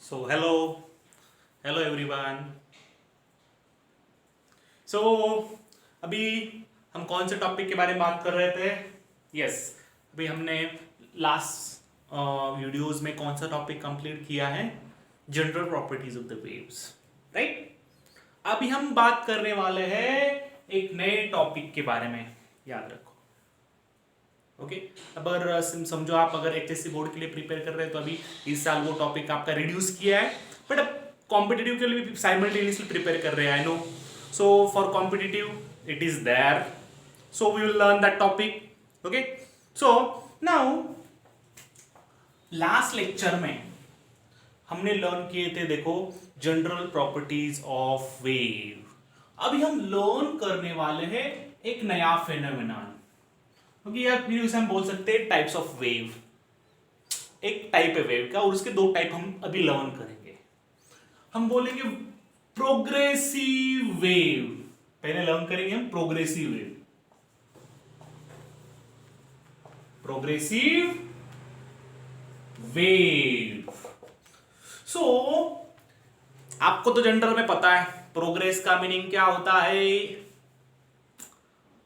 So hello everyone. सो अभी हम कौन से टॉपिक के बारे में बात कर रहे थे? यस, अभी हमने लास्ट वीडियोस में कौन सा टॉपिक कंप्लीट किया है? General properties of the waves, right? अभी हम बात करने वाले हैं एक नए टॉपिक के बारे में, याद रखो। ओके, अगर समझो आप अगर एचएससी बोर्ड के लिए प्रिपेयर कर रहे हैं तो अभी इस साल वो टॉपिक आपका रिड्यूस किया है, बट अब कॉम्पिटिटिव के लिए भी साइमल्टेनियसली प्रिपेयर कर रहे हैं, I know. So for competitive it is there, so we will learn that topic. Okay, so now last lecture में हमने लर्न किए थे, देखो, जनरल प्रॉपर्टीज ऑफ वेव। अभी हम लर्न करने वाले हैं एक नया फेनोमेनन, क्योंकि यार फिर उसे हम बोल सकते हैं टाइप्स ऑफ वेव। एक टाइप है वेव का और उसके दो टाइप हम अभी लर्न करेंगे। हम बोलेंगे प्रोग्रेसिव वेव, पहले लर्न करेंगे हम progressive wave. Progressive wave. So आपको तो जनरल में पता है प्रोग्रेस का मीनिंग क्या होता है।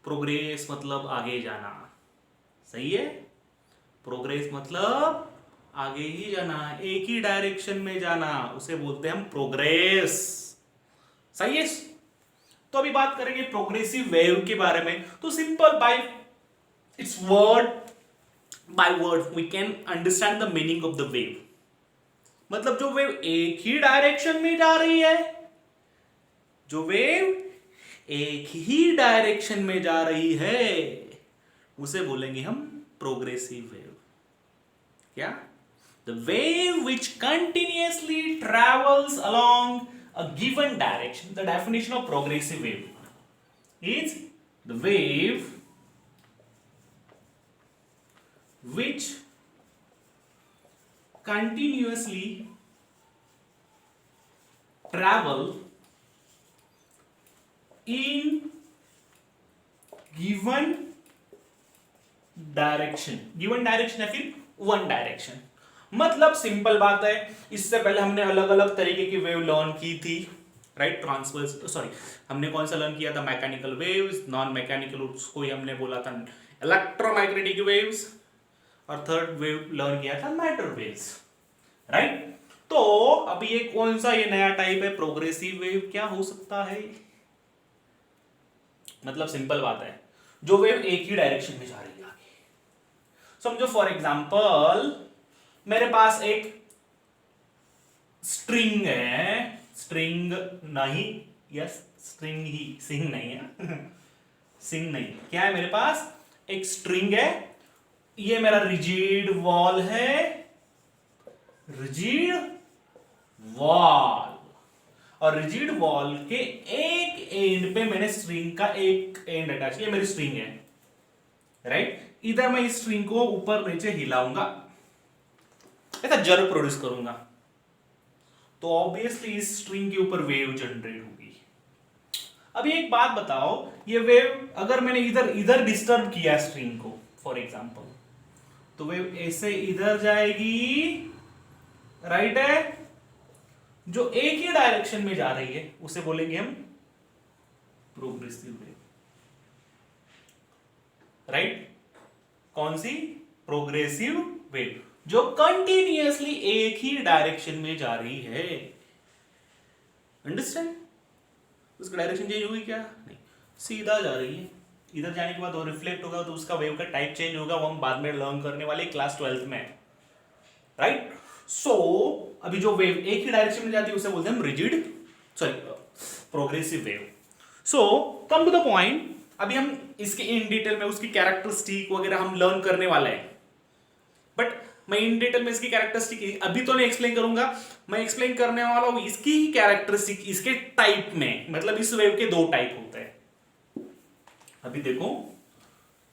प्रोग्रेस मतलब आगे जाना, सही है? प्रोग्रेस मतलब आगे ही जाना, एक ही डायरेक्शन में जाना, उसे बोलते हैं हम प्रोग्रेस। सही है? तो अभी बात करेंगे प्रोग्रेसिव वेव के बारे में। तो simple by its word by word we can understand the meaning of the wave. मतलब जो वेव एक ही डायरेक्शन में जा रही है, जो वेव एक ही डायरेक्शन में जा रही है, उसे बोलेंगे हम प्रोग्रेसिव वेव। क्या? The wave which continuously travels along a given direction. The definition of progressive wave is the wave which continuously travel in given direction या फिर वन डायरेक्शन। मतलब सिंपल बात है, इससे पहले हमने अलग अलग तरीके की वेव लर्न की थी, राइट? ट्रांसवर्स, सॉरी, हमने कौन सा लर्न किया था? मैकेनिकल वेव्स, नॉन मैकेनिकल उसको ही हमने बोला था इलेक्ट्रोमैग्नेटिक वेव्स, और थर्ड वेव लर्न किया था मैटर वेव्स, राइट? तो अभी ये कौन सा ये नया टाइप है प्रोग्रेसिव वेव? क्या हो सकता है? मतलब सिंपल बात है, जो वेव एक ही डायरेक्शन में जा रही है। समझो फॉर एग्जाम्पल मेरे पास एक स्ट्रिंग है, स्ट्रिंग नहीं, यस स्ट्रिंग ही, सिंग नहीं है सिंग नहीं, क्या है मेरे पास? एक स्ट्रिंग है, ये मेरा रिजिड वॉल है, रिजिड वॉल, और रिजिड वॉल के एक एंड पे मैंने स्ट्रिंग का एक एंड अटैच किया, मेरी स्ट्रिंग है, राइट? इधर मैं इस स्ट्रिंग को ऊपर नीचे हिलाऊंगा, ऐसा जर्क प्रोड्यूस करूंगा, तो ऑब्वियसली इस स्ट्रिंग के ऊपर वेव जनरेट होगी। अभी एक बात बताओ, ये वेव अगर मैंने इधर इधर डिस्टर्ब किया स्ट्रिंग को फॉर एग्जांपल, तो वेव ऐसे इधर जाएगी, राइट है? जो एक ही डायरेक्शन में जा रही है उसे बोलेंगे हम प्रोग्रेसिव वेव, राइट? कौन सी? प्रोग्रेसिव वेव, जो कंटिन्यूअसली एक ही डायरेक्शन में जा रही है। अंडरस्टैंड? उसका डायरेक्शन चेंज होगी क्या? नहीं, सीधा जा रही है। इधर जाने के बाद वो रिफ्लेक्ट होगा तो उसका वेव का टाइप चेंज होगा, वो हम बाद में लर्न करने वाले क्लास 12th में, राइट? सो अभी जो वेव एक ही डायरेक्शन में जाती है उसे बोलते हैं हम rigid, sorry, progressive wave. So come to the point, अभी हम इसके इन डिटेल में उसकी कैरेक्टरिस्टिक वगैरह हम लर्न करने वाले हैं, बट मैं इन डिटेल में इसकी कैरेक्टरिस्टिक अभी तो नहीं एक्सप्लेन करूंगा, मैं एक्सप्लेन करने वाला हूं इसकी ही कैरेक्टरिस्टिक, इसके टाइप में। मतलब इस वेव के दो टाइप होते हैं। अभी देखो,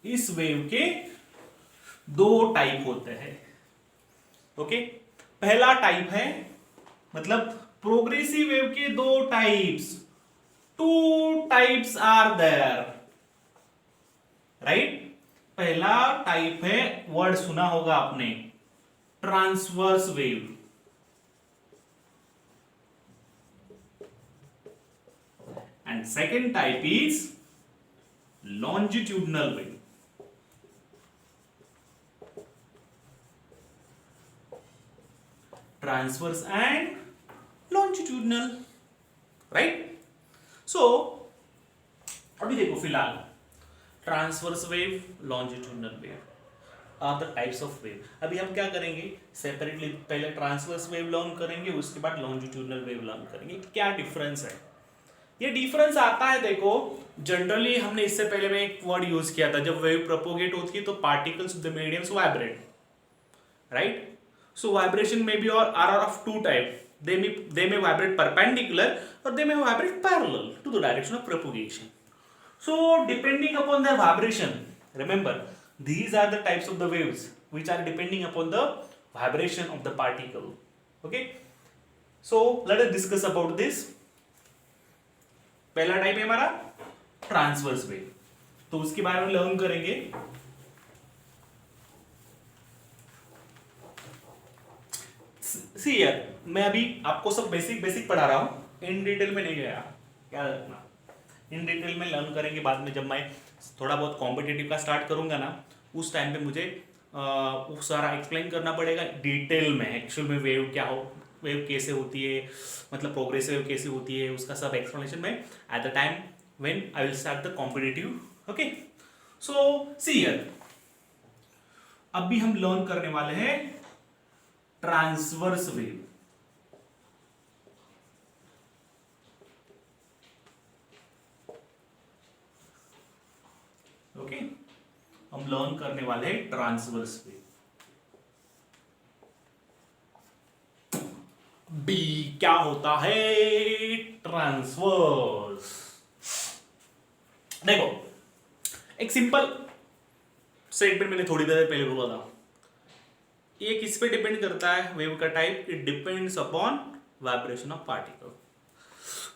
इस वेव के दो टाइप होते हैं, ओके? पहला टाइप है, मतलब प्रोग्रेसिव वेव के दो types, two types are there, right? पहला टाइप है, वर्ड सुना होगा आपने, transverse wave, and second type is longitudinal wave. Transverse and longitudinal, right? So अभी देखो फिलहाल transverse wave, longitudinal wave are the types of wave. अभी हम क्या करेंगे सेपरेटली, पहले ट्रांसवर्स वेव लर्न करेंगे, उसके बाद लॉन्जिट्यूडनल वेव लर्न करेंगे. क्या डिफरेंस है? ये डिफरेंस आता है, देखो जनरली हमने इससे पहले में एक वर्ड यूज किया था, जब वेव प्रोपोगेट होती है तो particles of the mediums vibrate, right? So vibration may be or are of two type. They may vibrate perpendicular or they may vibrate parallel to the direction of propagation. So depending upon the vibration, remember these are the types of the waves which are depending upon the vibration of the particle. Okay. So let us discuss about this. पहला type है हमारा transverse wave, तो उसके बारे में learn करेंगे. सी यार, मैं अभी आपको सब बेसिक पढ़ा रहा हूँ, इन डिटेल में नहीं गया, क्या रखना. इन डिटेल में लर्न करेंगे बाद में, जब मैं थोड़ा बहुत कॉम्पिटिटिव का स्टार्ट करूंगा ना, उस टाइम पे मुझे वो सारा एक्सप्लेन करना पड़ेगा डिटेल में. एक्चुअल में वेव क्या हो, वेव कैसे होती है, मतलब प्रोग्रेसिव वेव कैसे होती है, उसका सब एक्सप्लेनेशन में at the time when I will start the competitive. Okay. So see यार, अभी हम लर्न करने वाले हैं ट्रांसवर्स वेव. ओके, हम लर्न करने वाले हैं ट्रांसवर्स वेव. बी क्या होता है ट्रांसवर्स? देखो एक सिंपल स्टेटमेंट मैंने थोड़ी देर पहले बोला था. ये किस पे डिपेंड करता है वेव का type? It depends upon vibration of particle.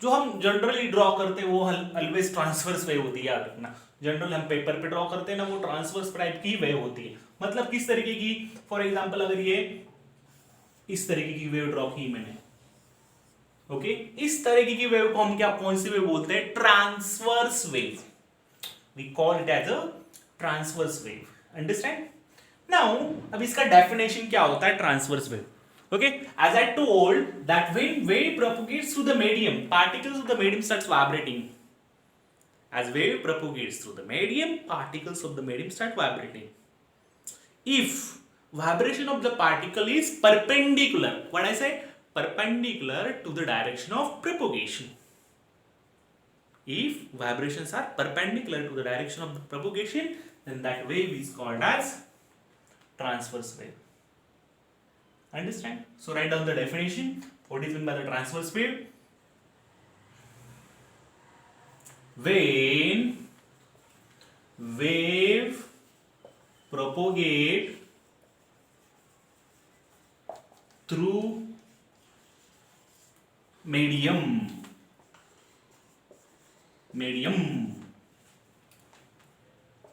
जो हम जनरली ड्रॉ करते हैं वो ऑलवेज ट्रांसवर्स वेव होती है, याद रखना. जनरल हम पेपर पे ड्रॉ करते हैं ना, वो ट्रांसवर्स टाइप की वेव होती है. मतलब किस तरीके की? फॉर एग्जांपल अगर ये इस तरीके की वेव ड्रॉ की मैंने, ओके, इस तरीके की वेव को हम क्या, कौन सी वेव बोलते हैं? Transverse wave. We call it as a transverse wave. Understand? Now अब इसका डेफिनेशन क्या होता है transverse wave? Okay, as I told that when wave propagates through the medium, particles of the medium starts vibrating. As wave propagates through the medium, particles of the medium start vibrating. If vibration of the particle is perpendicular, what I say? Perpendicular to the direction of propagation. If vibrations are perpendicular to the direction of the propagation, then that wave is called as transverse wave. Understand? So write down the definition. What is meant by the transverse wave? When wave propagate through medium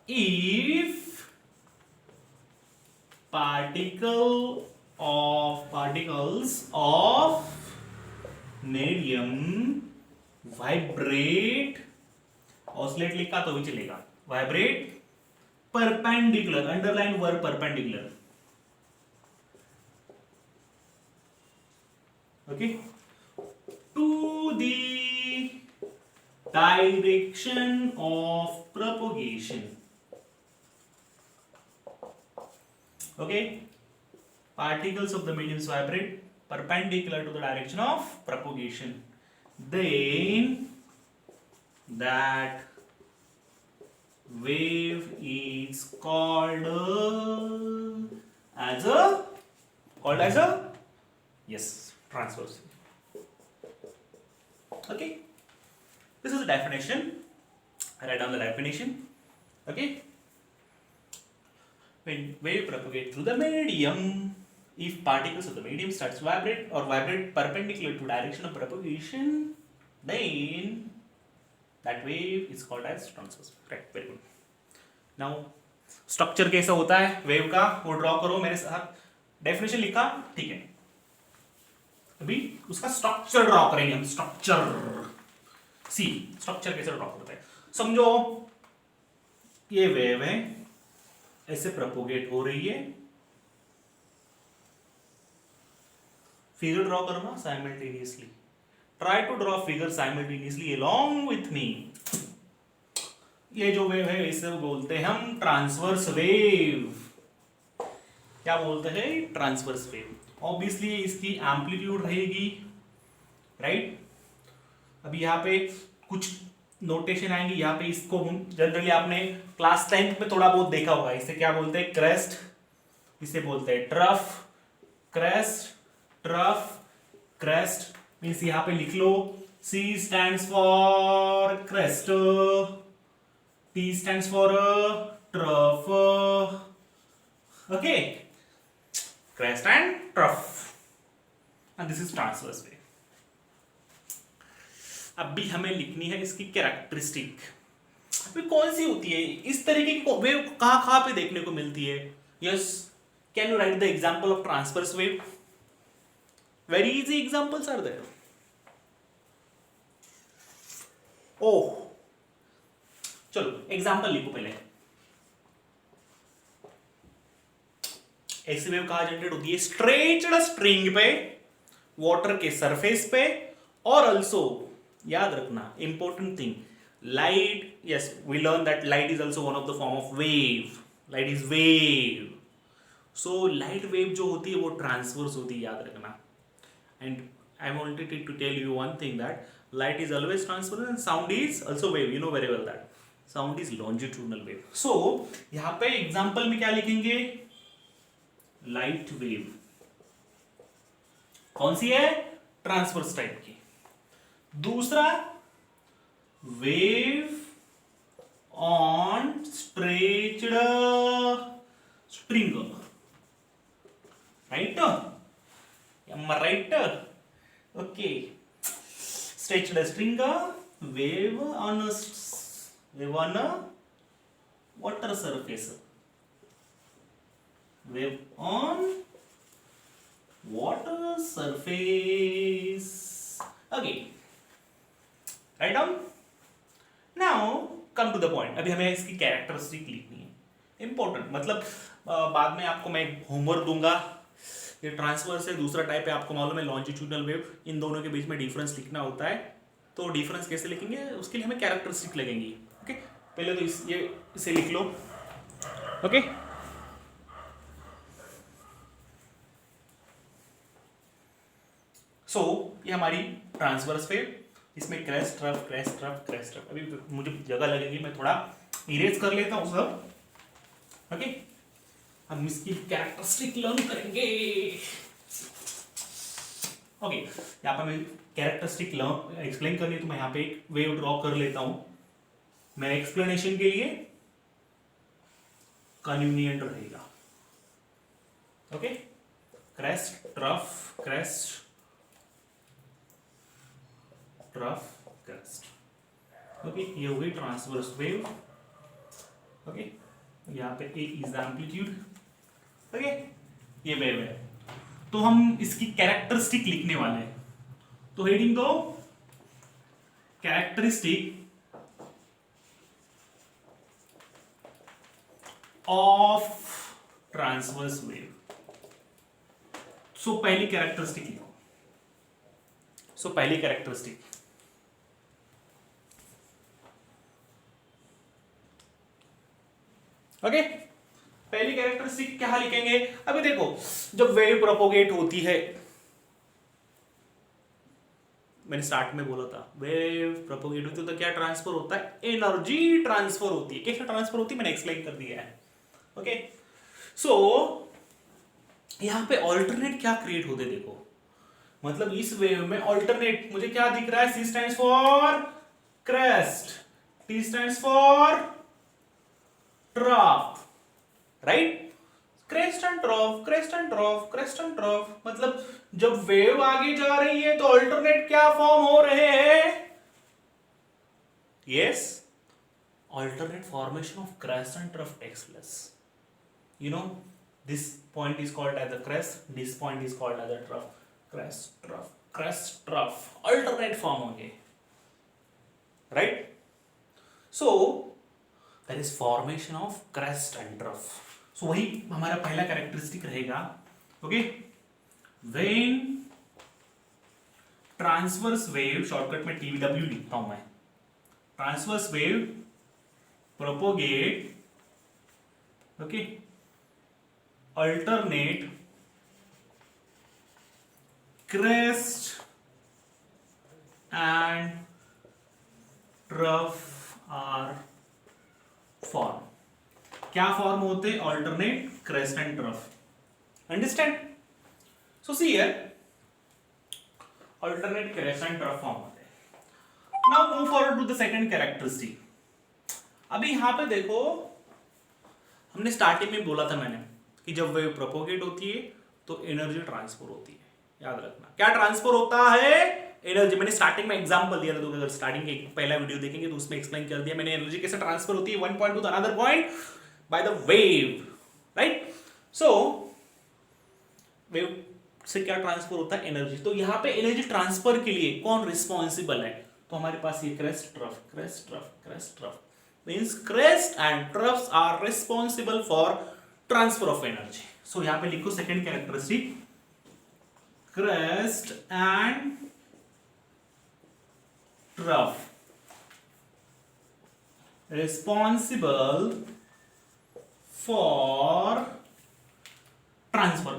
if particles of medium vibrate, oscillate लिखा तो भी चलेगा, vibrate perpendicular, underline word perpendicular, okay, to the direction of propagation. Okay, particles of the mediums vibrate perpendicular to the direction of propagation. Then that wave is called as a yes, transverse. Okay, this is the definition. I write down the definition. Okay, when wave propagate through the medium, if particles of the medium starts vibrate or vibrate perpendicular to direction of propagation, then that wave is called as transverse. Right, very good. Now structure कैसा होता है wave का वो draw करो मेरे साथ. Definition लिखा, ठीक है. अभी उसका स्ट्रक्चर ड्रॉ करेंगे हम. स्ट्रक्चर सी स्ट्रक्चर कैसे ड्रॉ करते हैं, समझो ये वेव है, ऐसे प्रोपोगेट हो रही है, फिगर ड्रॉ करना simultaneously, try to draw figure simultaneously along with me. ये जो वेव है इसे बोलते हैं हम ट्रांसवर्स वेव। क्या बोलते हैं, ट्रांसवर्स वेव। ऑब्वियसली इसकी एम्पलीट्यूड रहेगी, राइट। अभी यहाँ पे कुछ नोटेशन आएंगे, यहाँ पे इसको जनरली आपने क्लास 10th में थोड़ा बहुत देखा होगा। इसे क्या बोलते हैं, क्रेस्ट, इसे बोलते हैं trough, crest, trough, crest. Means यहाँ पे लिख लो, C stands for crest, T stands for trough, okay, crest and trough, and this is transverse wave. अभी हमें लिखनी है इसकी कैरेक्टरिस्टिक, अभी कौन सी होती है इस तरीके की वेव, कहाँ कहाँ पे देखने को मिलती है। Yes, can you write the example of transverse wave? Very easy examples are there. Oh, चलो एग्जांपल लिखो पहले। ऐसी वेव कहां जनरेट होती है, स्ट्रेच्ड स्ट्रिंग पे, वाटर के सरफेस पे, और ऑल्सो याद रखना important thing, light, yes we learn that light is also one of the form of wave, light is wave. So light wave जो होती है वो ट्रांसवर्स होती है, याद रखना। And I wanted to tell you one thing, that light is always transverse and sound is also wave, you know very well that sound is longitudinal wave. So यहाँ पे एग्जाम्पल में क्या लिखेंगे, लाइट वेव कौन सी है, transverse type की। दूसरा, wave on stretched string, right, right, okay. Stretched string, wave on a water surface, wave on water surface, okay, write down. Now come to the point, अभी हमें इसकी कैरेक्टरिस्टिक लिखनी है, important. मतलब बाद में आपको मैं होमवर्क दूंगा, ये ट्रांसवर्स है, दूसरा टाइप है, आपको मालूम है लॉन्जिट्यूडनल वेव, इन दोनों के बीच में डिफरेंस लिखना होता है। तो डिफरेंस कैसे लिखेंगे, उसके लिए हमें कैरेक्टरिस्टिक लगेंगी। ओके, पहले तो इसे लिख लो, ओके। सो ये हमारी ट्रांसवर्स वेव, इसमें crest trough, crest trough, crest trough. अभी मुझे जगह लगेगी, मैं थोड़ा इरेज कर लेता हूँ सब, ओके। हम इसकी कैरेक्टरिस्टिक लर्न करेंगे, ओके। यहाँ पर मैं कैरेक्टरिस्टिक लर्न एक्सप्लेन करनी है, तो मैं यहाँ पे एक वेव ड्रॉ कर लेता हूं। मैं एक्सप्लेनेशन के लिए कन्वीनियंट रहेगा, okay. Crest trough, crest trough, crest, okay. ये हो गई ट्रांसवर्स वेव, ओके। यहाँ पे ए इज द एम्पलीट्यूड, ओके। ये वेव है, तो हम इसकी कैरेक्टरिस्टिक लिखने वाले हैं। तो हेडिंग दो, कैरेक्टरिस्टिक ऑफ ट्रांसवर्स वेव। सो पहली कैरेक्टरिस्टिक लिखो, पहली कैरेक्टरिस्टिक, ओके। पहली कैरेक्टरिस्टिक क्या लिखेंगे, अभी देखो जब वेव प्रोपोगेट होती है, मैंने स्टार्ट में बोला था वेव प्रोपोगेट होती है तो क्या ट्रांसफर होता है, एनर्जी ट्रांसफर होती है। कैसे ट्रांसफर होती है मैंने एक्सप्लेन कर दिया है, ओके। सो यहां पे ऑल्टरनेट क्या क्रिएट होते, देखो मतलब इस वेव में ऑल्टरनेट मुझे क्या दिख रहा है, C stands for crest, T stands for trough, right, crest and trough, crest and trough, crest and trough. मतलब जब वेव आगे जा रही है तो अल्टरनेट क्या फॉर्म हो रहे हैं, yes, alternate formation of crest and trough takes place. You know, this point is called as the crest, this point is called as the trough. Crest, trough, crest, trough, alternate form होंगे, right? So there is formation of crest and trough. So वही हमारा पहला characteristic रहेगा. Okay, when transverse wave, shortcut में TW लिखता हूं मैं, transverse wave propagate, okay, alternate crest and trough are form. क्या फॉर्म होते? Alternate crest and trough. Understand? So see here, alternate crest and trough form होते हैं. Now move forward to the second characteristic. अभी यहां पे देखो, हमने starting में बोला था मैंने कि जब वेव प्रोपोगेट होती है तो एनर्जी ट्रांसफर होती है. याद रखना, क्या ट्रांसफर होता है? एनर्जी. मैंने स्टार्टिंग में एग्जांपल दिया था, तो अगर स्टार्टिंग के पहला वीडियो देखेंगे तो उसमें एक्सप्लेन कर दिया मैंने एनर्जी कैसे ट्रांसफर होती है one point two the another point by the wave, right? So wave से क्या ट्रांसफर होता है? एनर्जी. तो यहां पे एनर्जी ट्रांसफर के लिए कौन रिस्पॉन्सिबल है? तो हमारे पास ये crest trough, crest trough, crest trough means crest and troughs are responsible for transfer of energy. So यहां पे लिखो second characteristic, crest and trough responsible for transfer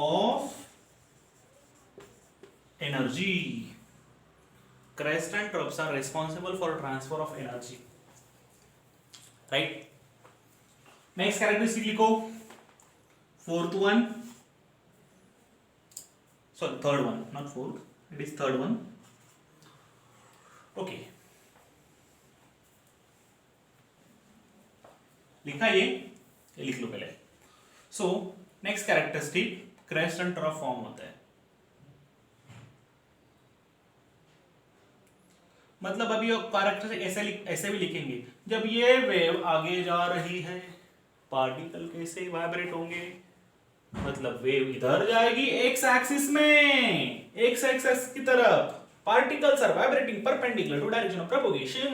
of energy. Crest and troughs are responsible for transfer of energy, right? Next characteristic लिखो, fourth one, sorry third one, not fourth, it is third one. Okay, लिखा ये लिख लो पहले. So next characteristic, crest and trough form होता है. मतलब अभी कैरेक्टरिस्टिक ऐसे भी लिखेंगे, जब ये वेव आगे जा रही है पार्टिकल कैसे वाइब्रेट होंगे? मतलब वेव इधर जाएगी एक्स एक्सिस में, एक्स एक्सिस की तरफ. Particles are vibrating perpendicular to direction of propagation,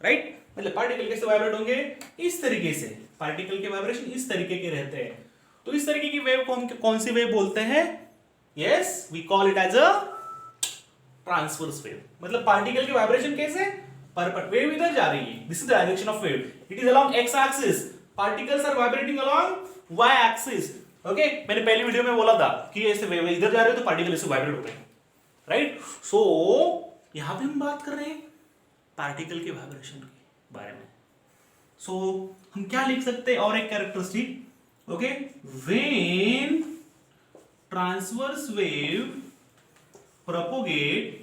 right? मतलब पार्टिकल कैसे वाइब्रेट होंगे? इस तरीके से. पार्टिकल के वाइब्रेशन इस तरीके के रहते हैं. तो इस तरीके की वेव को हम कौन सी वेव बोलते हैं? Yes, we call it as a transverse wave. मतलब पार्टिकल के वाइब्रेशन कैसे? वेव इधर जा रही है, this is the direction of wave, it is along X axis, particles are vibrating along Y axis. Okay, मैंने पहली वीडियो में बोला था कि ऐसे वेव इधर जा रहे हो तो पार्टिकल ऐसे वाइब्रेट हो रहे हैं, राइट? सो यहां पे हम बात कर रहे हैं पार्टिकल के वाइब्रेशन के बारे में. सो हम क्या लिख सकते हैं? और एक characteristic, okay, when transverse wave propagate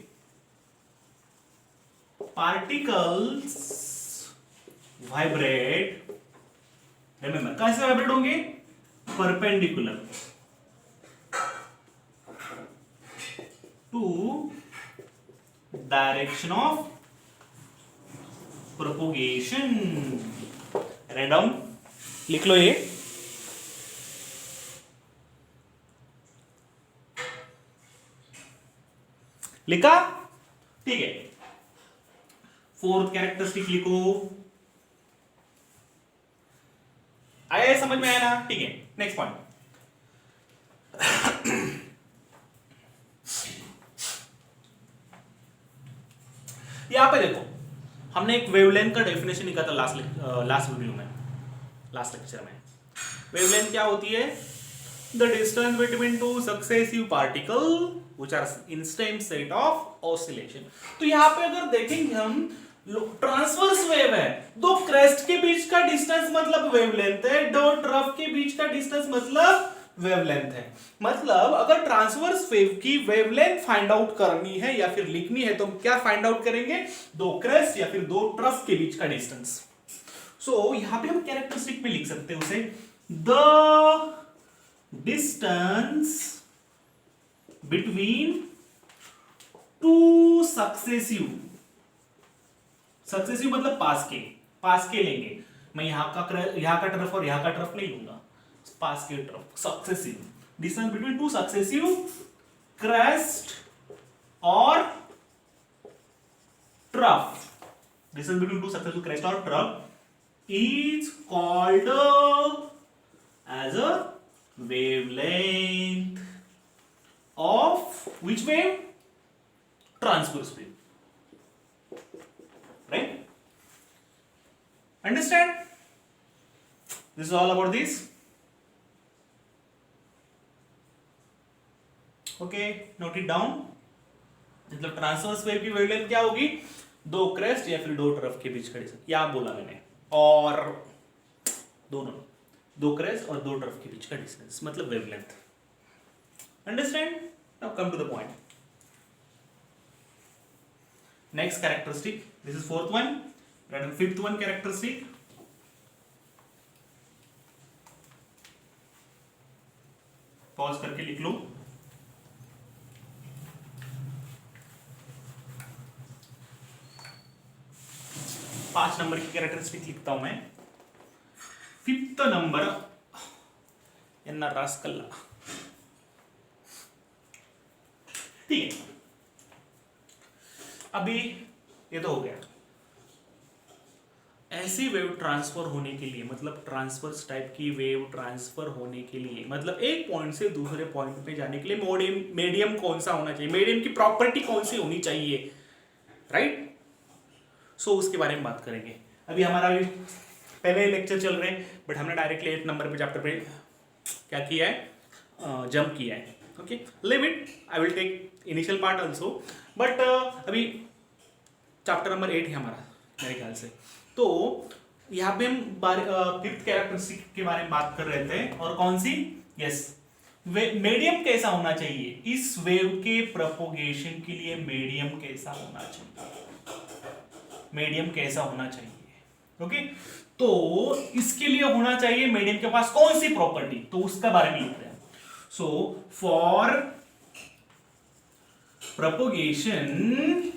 particles vibrate, remember कैसे वाइब्रेट होंगे? Perpendicular to direction of propagation. Random लिख लो ये. लिखा? ठीक है. फोर्थ कैरेक्टरिस्टिक लिखो. आया समझ में? आया ना? ठीक है. नेक्स्ट पॉइंट, यहां पे देखो, हमने एक वेवलेंथ का डेफिनेशन लिखा था लास्ट वीडियो में, लास्ट लेक्चर में. वेवलेंथ क्या होती है? The distance between two successive particle which are in same state of oscillation. तो यहां पे अगर देखेंगे हम, ट्रांसवर्स वेव है, दो क्रेस्ट के बीच का डिस्टेंस मतलब वेवलेंथ है, दो ट्रफ के बीच का डिस्टेंस मतलब वेवलेंथ है. मतलब अगर ट्रांसवर्स वेव की वेवलेंथ फाइंड आउट करनी है या फिर लिखनी है तो हम क्या फाइंड आउट करेंगे? दो क्रेस्ट या फिर दो ट्रफ के बीच का डिस्टेंस. सो यहां पे हम कैरेक्टरिस्टिक में लिख सकते हैं उसे, the distance between two successive मतलब पास के लेंगे. मैं यहां का ट्रफ और यहां का ट्रफ नहीं लूंगा, पास के trough. Successive distance between two successive crest or trough, distance between two successive crest or trough is called as a wavelength of which wave? Transverse wave, right? Understand? This is all about this. Okay, note it down. मतलब transverse wave की wavelength क्या होगी? दो crest या फिर दो trough के बीच का डिस्टेंस, या बोला मैंने, और दोनों, दो क्रेस्ट और दो ट्रफ के बीच का डिस्टेंस मतलब wavelength. Understand? Now come to the point. Next characteristic, this is fourth one. Fifth one characteristic, pause करके लिख लो. पांच नंबर की कैरेक्टरिस्टिक लिखता हूं मैं. फिफ्थ नंबर एन्ना रास्कल्ला. ठीक है, अभी ये तो हो गया. ऐसी वेव ट्रांसफर होने के लिए, मतलब ट्रांसफर्स टाइप की वेव ट्रांसफर होने के लिए, मतलब एक पॉइंट से दूसरे पॉइंट पे जाने के लिए मीडियम कौन सा होना चाहिए, मीडियम की प्रॉपर्टी कौन सी होनी चाहिए, राइट? सो उसके बारे में बात करेंगे. अभी हमारा भी पहले लेक्चर चल रहे हैं, बट हमने डायरेक्टली 8 नंबर पे चैप्टर पे क्या किया है, जंप किया है. Okay, leave it, I will take initial part also, but अभी चैप्टर नंबर 8 है हमारा मेरे ख्याल से. तो यहाँ पे हम फिफ्थ कैरेक्टरिस्टिक के बारे में बात कर रहे थे, और कौन सी? यस, मीडियम कैसा होना चाहिए इस वेव के प्रोपोगेशन के लिए. मीडियम कैसा होना चाहिए, मीडियम कैसा होना चाहिए. ओके, तो इसके लिए होना चाहिए मीडियम के पास कौन सी प्रॉपर्टी, तो उसका बारे में लिख रहे हैं. So for propagation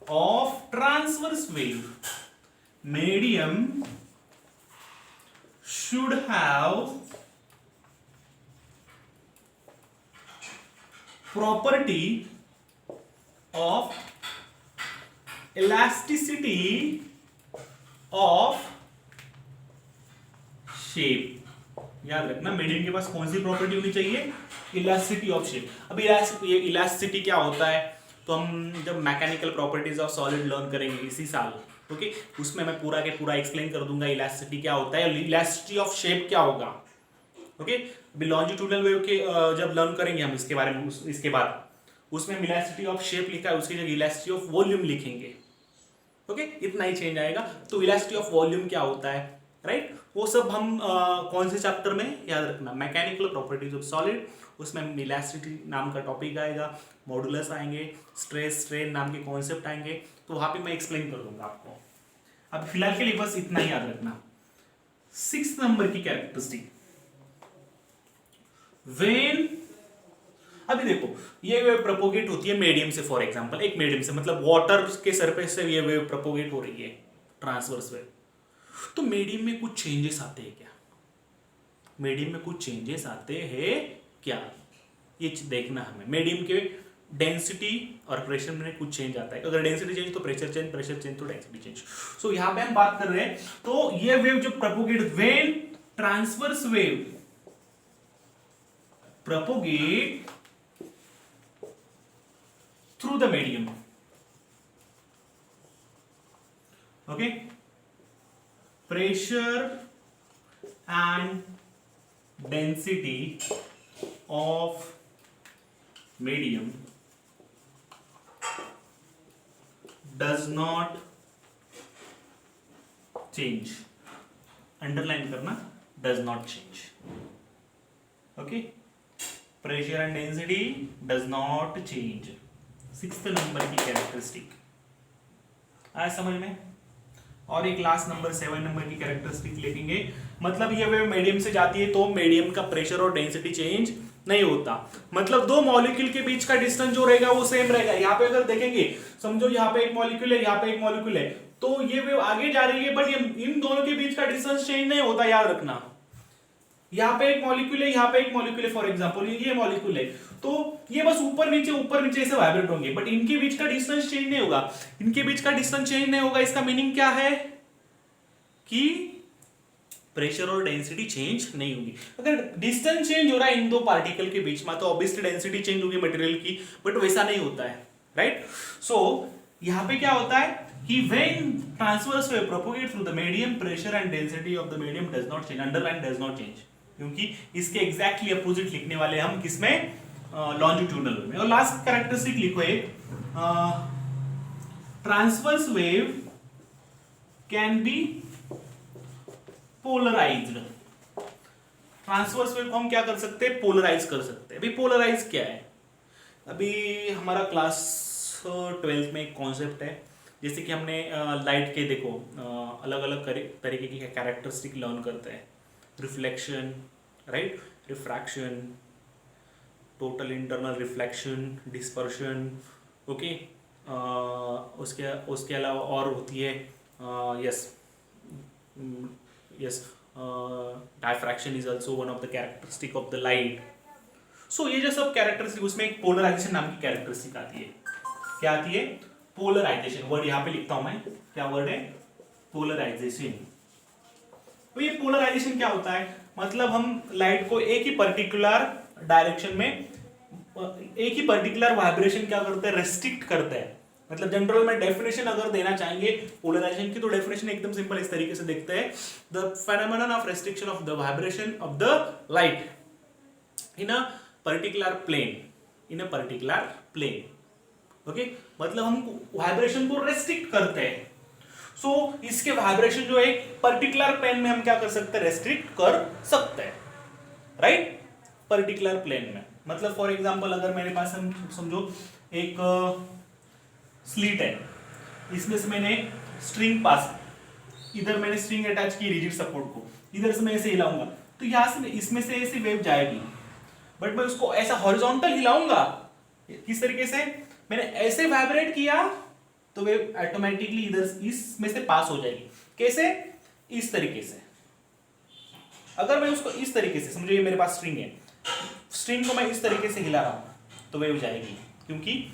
of transverse wave, medium should have property of elasticity of shape. याद रखना, मीडियम के पास कौन सी प्रॉपर्टी होनी चाहिए? Elasticity of shape. अभी ये इलास्टिसिटी क्या होता है, तो हम जब mechanical properties of solid learn करेंगे इसी साल, ओके, उसमें मैं पूरा के पूरा एक्सप्लेन कर दूंगा इलास्टिसिटी क्या होता है, इलास्टिसिटी ऑफ शेप क्या होगा. ओके, अभी लॉन्जिट्यूडनल वेव के जब लर्न करेंगे हम इसके बारे में, इसके बाद उसमें इलास्टिसिटी ऑफ शेप लिखा है, उसकी जगह इलास्टिसिटी ऑफ वॉल्यूम लिखेंगे. ओके, इतना ही चेंज आएगा. तो इलास्टिसिटी ऑफ वॉल्यूम क्या होता है, राइट? वो सब हम कौन से चैप्टर में, याद रखना, मैकेनिकल प्रॉपर्टीज ऑफ सॉलिड, उसमें इलास्टिसिटी नाम का टॉपिक आएगा, मॉडुलस आएंगे, स्ट्रेस स्ट्रेन नाम के कॉन्सेप्ट आएंगे, तो वहां पे मैं एक्सप्लेन कर दूंगा आपको. अब फिलहाल के लिए बस इतना ही याद रखना. 6 नंबर की कैरेक्टरिस्टिक, व्हेन, अभी देखो ये वेव प्रोपोगेट होती है मीडियम से. फॉर एग्जांपल एक मीडियम से, मतलब वाटर के सरफेस से ये वेव प्रोपोगेट हो रही है, ट्रांसवर्स वेव. तो मीडियम में कुछ चेंजेस आते हैं क्या? मीडियम में कुछ चेंजेस आते हैं क्या, ये देखना हमें. मीडियम के डेंसिटी और प्रेशर में कुछ चेंज आता है. अगर डेंसिटी चेंज तो प्रेशर चेंज, प्रेशर चेंज तो डेंसिटी चेंज. सो यहां पे हम बात कर रहे हैं, तो ये वेव जो propagate, when transverse wave propagate through the medium, okay, pressure and density of medium does not change. Underline करना, does not change. Okay, pressure and density does not change. 6th number की characteristic आया समझ में. और एक last number 7 number की characteristic लिखेंगे. मतलब ये वेव मीडियम से जाती है तो मीडियम का प्रेशर और डेंसिटी चेंज नहीं होता. मतलब दो मॉलिक्यूल के बीच का डिस्टेंस जो रहेगा वो सेम रहेगा. यहाँ पे अगर देखेंगे, समझो यहाँ पे एक मॉलिक्यूल है, यहाँ पे एक मॉलिक्यूल है, तो ये वेव आगे जा रही है, बट ये इन दोनों के बीच का डिस्टेंस चेंज नहीं होता, याद रखना. यहाँ पे एक मॉलिक्यूल है, यहाँ पे एक मॉलिक्यूल है, फॉर एग्जांपल ये मॉलिक्यूल है, तो ये बस ऊपर नीचे ऐसे वाइब्रेट होंगे, बट इनके बीच का डिस्टेंस चेंज नहीं होगा। इनके बीच का डिस्टेंस चेंज नहीं होगा, इसका मीनिंग क्या है कि प्रेशर और डेंसिटी चेंज नहीं होगी। अगर डिस्टेंस चेंज हो रहा है इन दो पार्टिकल के बीच में तो ऑब्वियसली डेंसिटी चेंज होगी मटेरियल की, बट वैसा नहीं होता है, राइट। सो यहाँ पे क्या होता है कि when transverse wave propagate through the medium, pressure and density of the medium does not change, underline does not change, क्योंकि इसके एग्जैक्टली अपोजिट लिखने वाले हम किसमें, लॉन्जिट्यूडनल में। और लास्ट कैरेक्टरिस्टिक लिखो एक, transverse wave can be polarized. Transverse wave को हम क्या कर सकते हैं, पोलराइज कर सकते हैं। अभी पोलराइज क्या है, अभी हमारा क्लास 12th में एक कॉन्सेप्ट है, जैसे कि हमने लाइट के देखो अलग अलग तरीके की कैरेक्टरिस्टिक लर्न करते हैं, reflection, right, refraction, total internal reflection, dispersion, okay, उसके अलावा और होती है yes diffraction is also one of the characteristic of the light. So ये जो सब कैरेक्टरिस्टिक, उसमें एक पोलराइजेशन नाम की कैरेक्टरिस्टिक आती है। क्या आती है, पोलराइजेशन। वर्ड यहाँ पे लिखता हूं मैं, क्या वर्ड है, पोलराइजेशन। तो ये पोलराइजेशन क्या होता है, मतलब हम लाइट को एक ही पर्टिकुलर डायरेक्शन में, एक ही पर्टिकुलर वाइब्रेशन क्या करते हैं, रेस्ट्रिक्ट करते हैं। मतलब जनरल में डेफिनेशन अगर देना चाहेंगे पोलराइजेशन की, तो डेफिनेशन एकदम सिंपल इस तरीके से देखते हैं, the phenomenon of restriction of the vibration of the light in a particular plane, okay, मतलब हम वाइब्रेशन को रेस्ट्रिक्ट करते हैं। सो इसके वाइब्रेशन जो है पर्टिकुलर प्लेन में हम क्या कर सकते हैं, रेस्ट्रिक्ट कर सकते हैं, राइट, पर्टिकुलर प्लेन में। मतलब फॉर एग्जांपल अगर मेरे पास, हम समझो एक स्लीट है, इसमें से मैंने स्ट्रिंग पास, इधर मैंने स्ट्रिंग अटैच की रिजिड सपोर्ट को, इधर से मैं ऐसे हिलाऊंगा तो यहां से इसमें से ऐसे वेव जाएगी, बट मैं उसको ऐसा हॉरिजॉन्टल हिलाऊंगा, किस तरीके से, मैंने ऐसे वाइब्रेट किया तो वेव ऑटोमेटिकली इधर इसमें से पास हो जाएगी। कैसे, इस तरीके से। अगर मैं उसको इस तरीके से, समझो ये मेरे पास स्ट्रिंग है, स्ट्रिंग को मैं इस तरीके से हिला रहा हूं तो वेव जाएगी, क्योंकि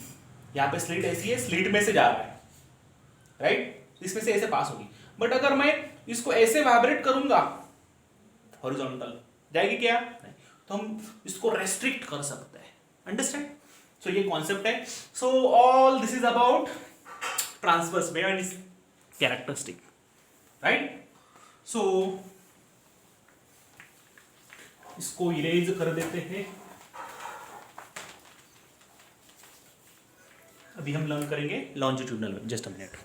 यहाँ पे स्लिट ऐसी है, स्लिट में से जा रहा है, राइट, इसमें से ऐसे पास होगी। बट अगर मैं इसको ऐसे वाइब्रेट करूंगा हॉरिजॉन्टल, जाएगी क्या, नहीं। तो हम इसको रेस्ट्रिक्ट कर सकते हैं, अंडरस्टैंड। सो ये कॉन्सेप्ट है। So all this is about transverse wave and it's characteristic, right. So इसको इरेज कर देते हैं। अभी हम लर्न करेंगे longitudinal wave, just a minute.